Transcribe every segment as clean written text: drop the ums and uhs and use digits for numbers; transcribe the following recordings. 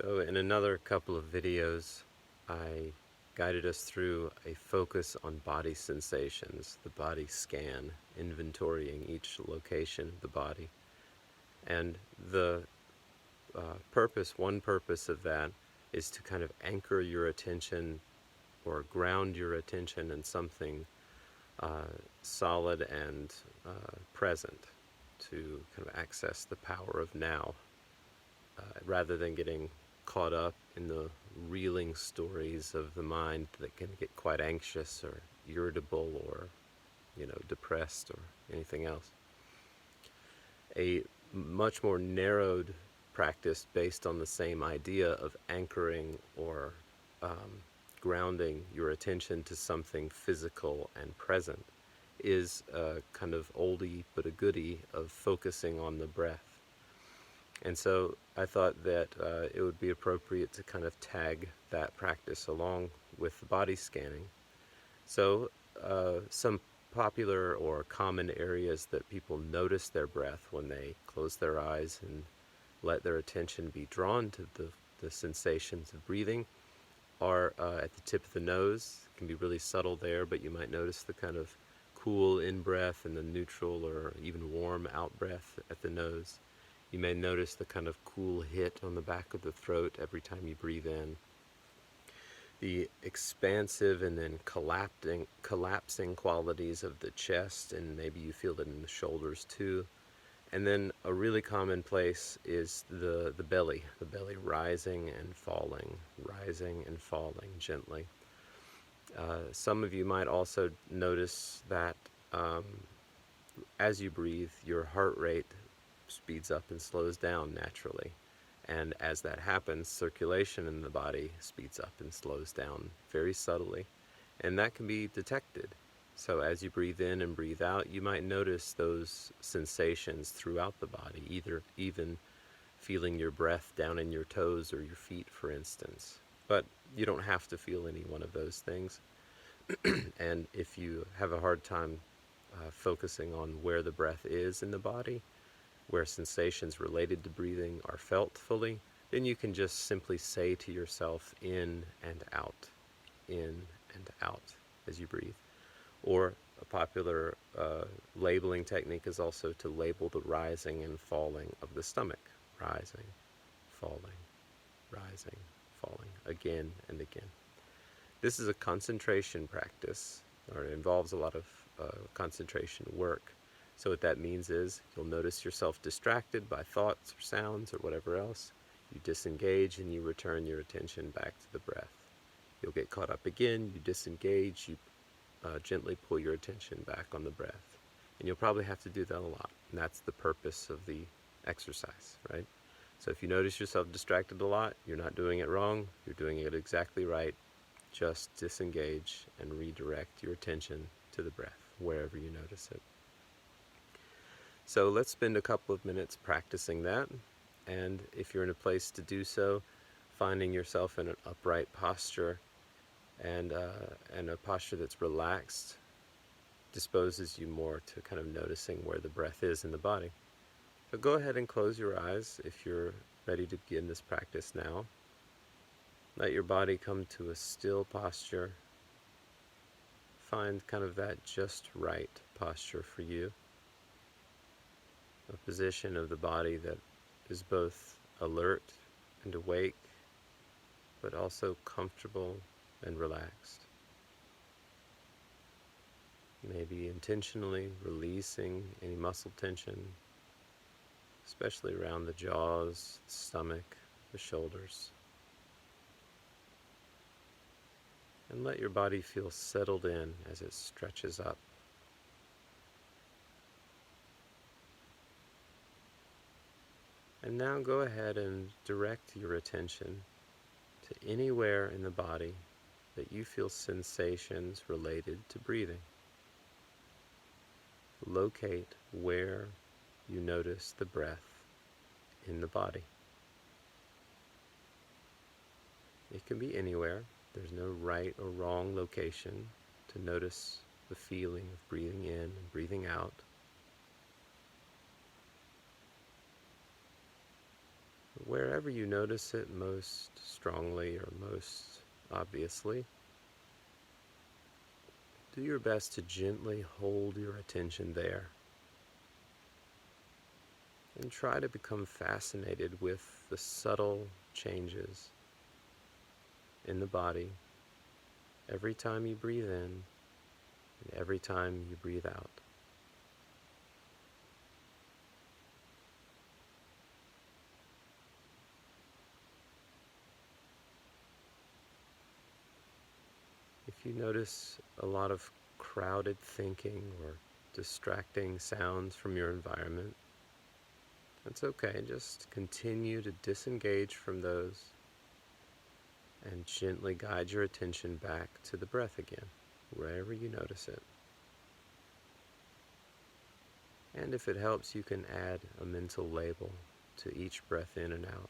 So in another couple of videos, I guided us through a focus on body sensations, the body scan, inventorying each location of the body. And the one purpose of that is to kind of anchor your attention or ground your attention in something solid and present, to kind of access the power of now, rather than getting caught up in the reeling stories of the mind that can get quite anxious or irritable or, depressed or anything else. A much more narrowed practice based on the same idea of anchoring or grounding your attention to something physical and present is a kind of oldie but a goodie of focusing on the breath. And so I thought that it would be appropriate to kind of tag that practice along with the body scanning. So some popular or common areas that people notice their breath when they close their eyes and let their attention be drawn to the sensations of breathing are at the tip of the nose. It can be really subtle there, but you might notice the kind of cool in-breath and the neutral or even warm out-breath at the nose. You may notice the kind of cool hit on the back of the throat every time you breathe in. The expansive and then collapsing qualities of the chest, and maybe you feel it in the shoulders too. And then a really common place is the belly rising and falling gently. Some of you might also notice that as you breathe, your heart rate speeds up and slows down naturally. And as that happens, circulation in the body speeds up and slows down very subtly. And that can be detected. So as you breathe in and breathe out, you might notice those sensations throughout the body, even feeling your breath down in your toes or your feet, for instance. But you don't have to feel any one of those things. And if you have a hard time focusing on where the breath is in the body, where sensations related to breathing are felt fully, then you can just simply say to yourself, in and out as you breathe. Or a popular labeling technique is also to label the rising and falling of the stomach. Rising, falling, rising, falling, again and again. This is a concentration practice, or it involves a lot of concentration work. So what that means is you'll notice yourself distracted by thoughts or sounds or whatever else. You disengage and you return your attention back to the breath. You'll get caught up again, you disengage, you gently pull your attention back on the breath. And you'll probably have to do that a lot. And that's the purpose of the exercise, right? So if you notice yourself distracted a lot, you're not doing it wrong, you're doing it exactly right. Just disengage and redirect your attention to the breath, wherever you notice it. So let's spend a couple of minutes practicing that. And if you're in a place to do so, finding yourself in an upright posture and a posture that's relaxed disposes you more to kind of noticing where the breath is in the body. So go ahead and close your eyes if you're ready to begin this practice now. Let your body come to a still posture. Find kind of that just right posture for you. A position of the body that is both alert and awake, but also comfortable and relaxed. Maybe intentionally releasing any muscle tension, especially around the jaws, the stomach, the shoulders. And let your body feel settled in as it stretches up. And now go ahead and direct your attention to anywhere in the body that you feel sensations related to breathing. Locate where you notice the breath in the body. It can be anywhere. There's no right or wrong location to notice the feeling of breathing in and breathing out. Wherever you notice it most strongly or most obviously, do your best to gently hold your attention there and try to become fascinated with the subtle changes in the body every time you breathe in and every time you breathe out. If you notice a lot of crowded thinking or distracting sounds from your environment, that's okay. Just continue to disengage from those and gently guide your attention back to the breath again, wherever you notice it. And if it helps, you can add a mental label to each breath in and out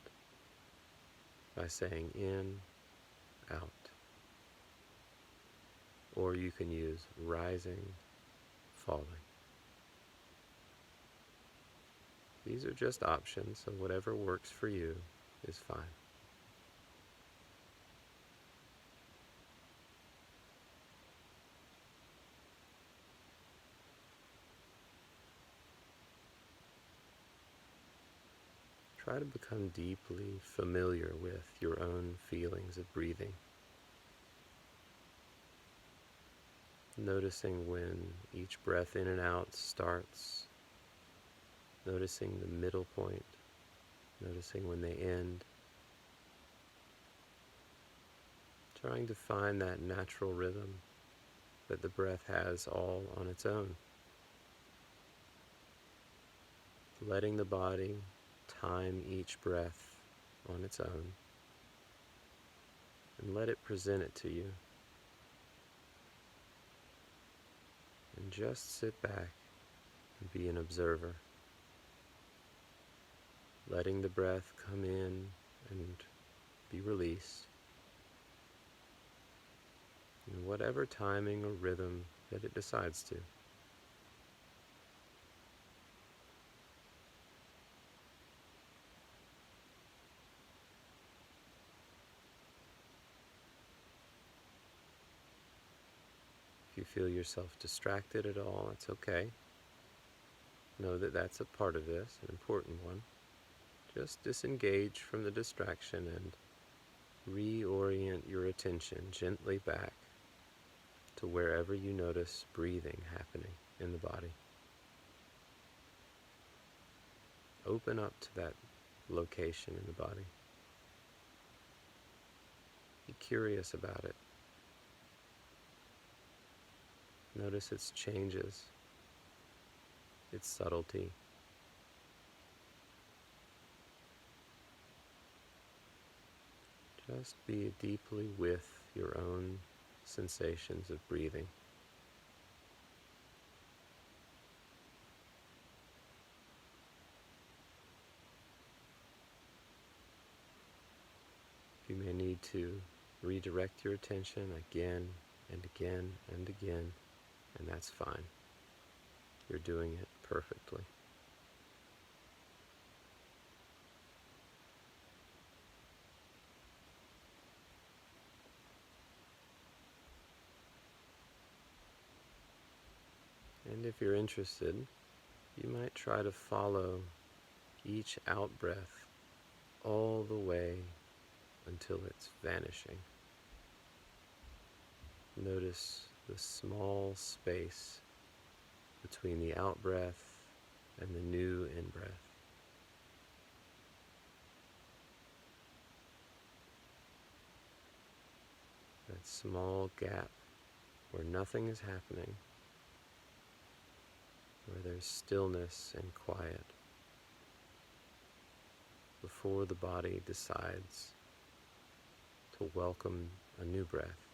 by saying in, out. Or you can use rising, falling. These are just options, so whatever works for you is fine. Try to become deeply familiar with your own feelings of breathing. Noticing when each breath in and out starts, noticing the middle point, noticing when they end, trying to find that natural rhythm that the breath has all on its own. Letting the body time each breath on its own and let it present it to you. And just sit back and be an observer, letting the breath come in and be released in whatever timing or rhythm that it decides to. If you feel yourself distracted at all, it's okay. Know that that's a part of this, an important one. Just disengage from the distraction and reorient your attention gently back to wherever you notice breathing happening in the body. Open up to that location in the body. Be curious about it. Notice its changes, its subtlety. Just be deeply with your own sensations of breathing. You may need to redirect your attention again and again and again, and that's fine. You're doing it perfectly. And if you're interested, you might try to follow each out breath all the way until it's vanishing. Notice the small space between the out breath and the new in breath. That small gap where nothing is happening, where there's stillness and quiet before the body decides to welcome a new breath.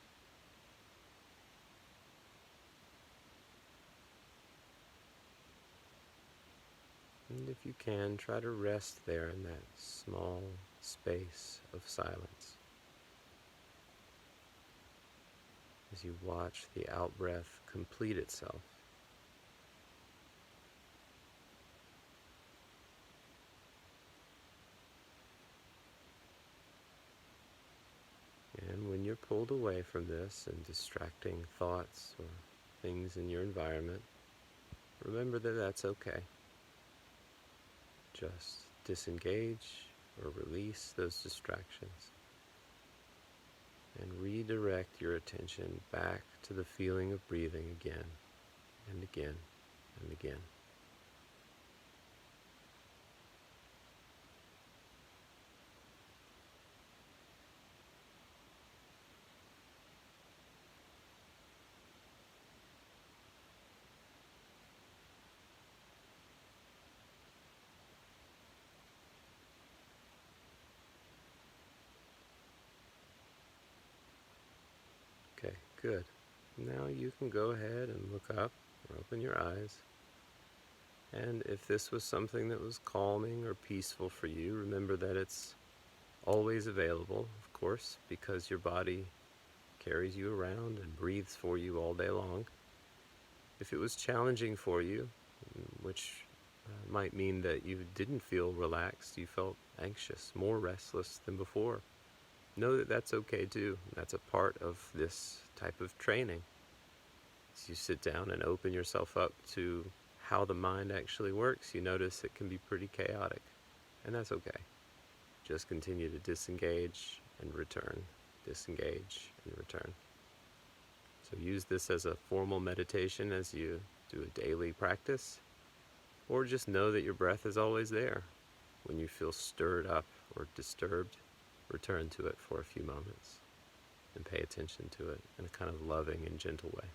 And if you can, try to rest there in that small space of silence as you watch the out-breath complete itself. pulled away from this and distracting thoughts or things in your environment, remember that that's okay. Just disengage or release those distractions and redirect your attention back to the feeling of breathing again and again and again. Okay, good. Now you can go ahead and look up or open your eyes. And if this was something that was calming or peaceful for you, remember that it's always available, of course, because your body carries you around and breathes for you all day long. If it was challenging for you, which might mean that you didn't feel relaxed, you felt anxious, more restless than before, know that that's okay too. That's a part of this type of training. As you sit down and open yourself up to how the mind actually works, you notice it can be pretty chaotic, and that's okay. Just continue to disengage and return, disengage and return. So use this as a formal meditation as you do a daily practice, or just know that your breath is always there. When you feel stirred up or disturbed, return to it for a few moments and pay attention to it in a kind of loving and gentle way.